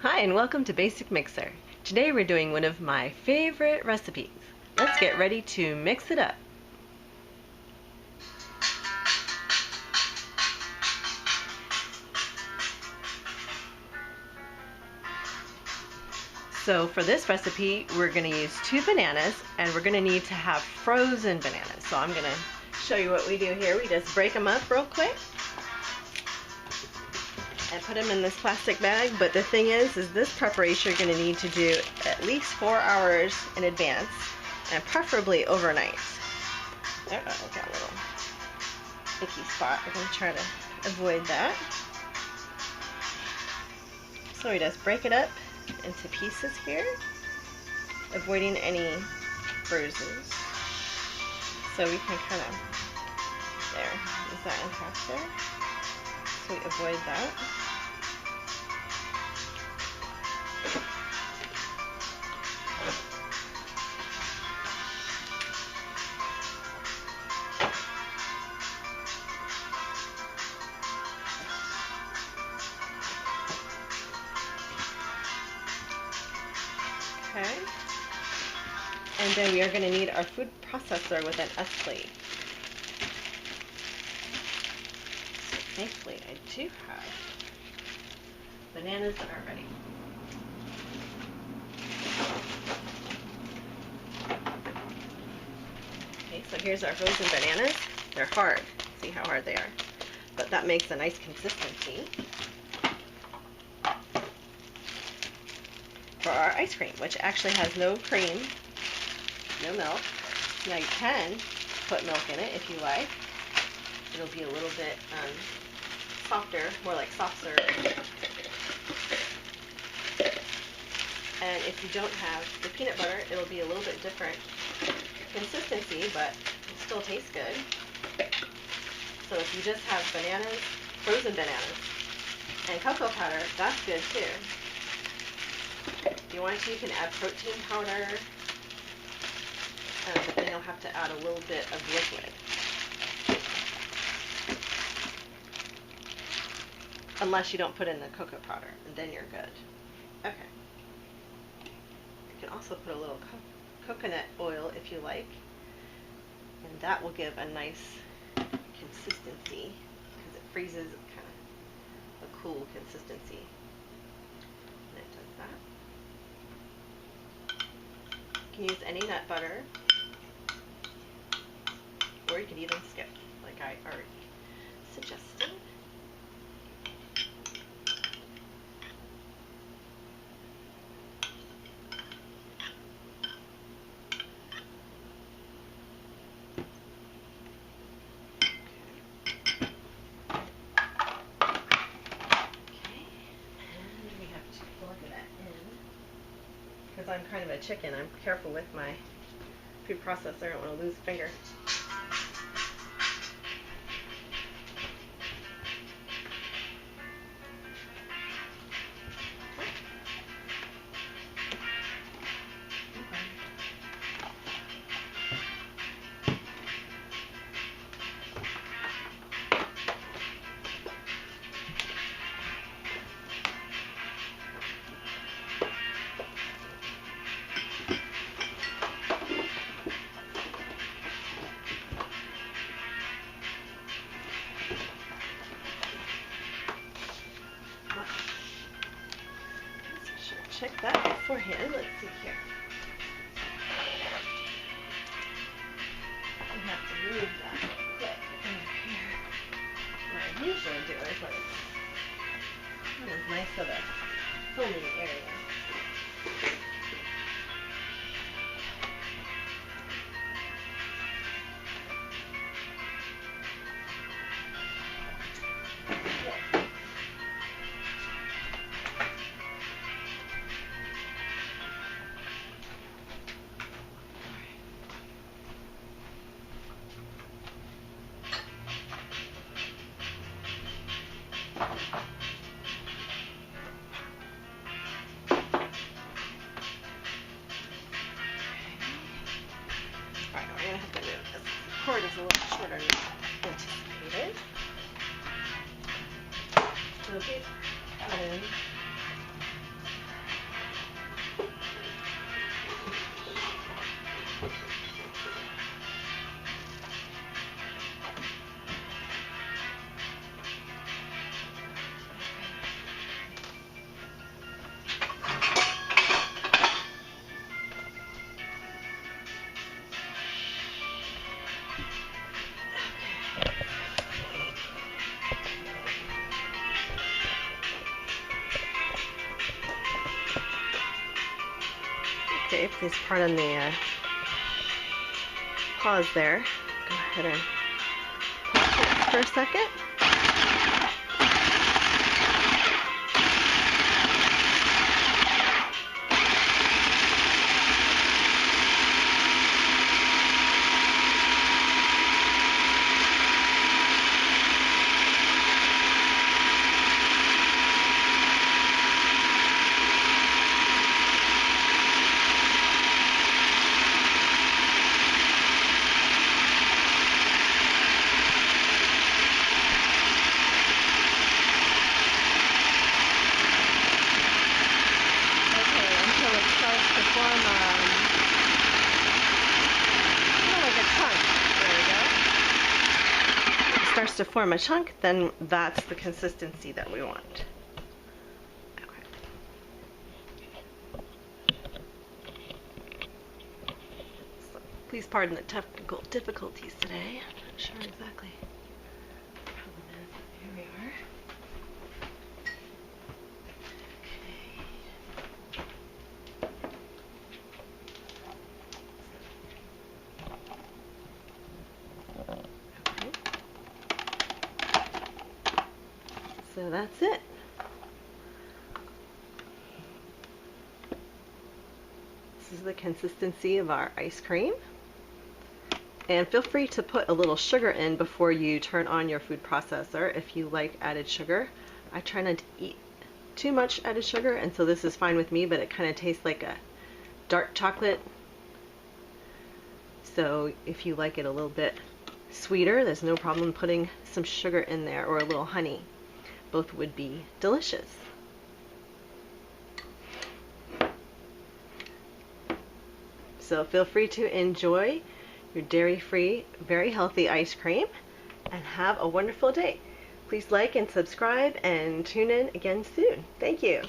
Hi and welcome to Basic Mixer. Today we're doing one of my favorite recipes. Let's get ready to mix it up. So for this recipe we're going to use 2 bananas and we're going to need to have frozen bananas. So I'm going to show you what we do here. We just break them up real quick and put them in this plastic bag, but the thing is this preparation you're going to need to do at least 4 hours in advance and preferably overnight. Oh, I got a little icky spot. We're going to try to avoid that. So we just break it up into pieces here, avoiding any bruises. So we can kind of, there, is that in half there? So we avoid that. Okay. And then we are going to need our food processor with an S plate. So thankfully I do have bananas that are ready. Okay, so here's our frozen bananas. They're hard. See how hard they are. But that makes a nice consistency for our ice cream, which actually has no cream, no milk. Now you can put milk in it if you like. It'll be a little bit softer, more like soft serve. And if you don't have the peanut butter, it'll be a little bit different consistency, but it still tastes good. So if you just have bananas, frozen bananas, and cocoa powder, that's good too. If you want to, you can add protein powder, but then you'll have to add a little bit of liquid. Unless you don't put in the cocoa powder, and then you're good. Okay. You can also put a little coconut oil if you like, and that will give a nice consistency because it freezes kind of a cool consistency. And it does that. You can use any nut butter, or you can even skip, like I already suggested. Because I'm kind of a chicken, I'm careful with my food processor. I don't want to lose a finger. Check that beforehand. Let's see here. I have to move that real quick over here. What I usually do is when it's not as nice of a filming area. Cord is a little shorter than anticipated. So we add in Okay, please pardon the pause there. Go ahead and pause for a second. Starts to form a chunk, then that's the consistency that we want. Okay. So, please pardon the technical difficulties today. I'm not sure exactly what the problem is. Here we are. So that's it. This is the consistency of our ice cream. And feel free to put a little sugar in before you turn on your food processor if you like added sugar. I try not to eat too much added sugar, and so this is fine with me, but it kind of tastes like a dark chocolate. So if you like it a little bit sweeter, there's no problem putting some sugar in there, or a little honey. Both would be delicious. So feel free to enjoy your dairy-free, very healthy ice cream, and have a wonderful day. Please like and subscribe and tune in again soon. Thank you.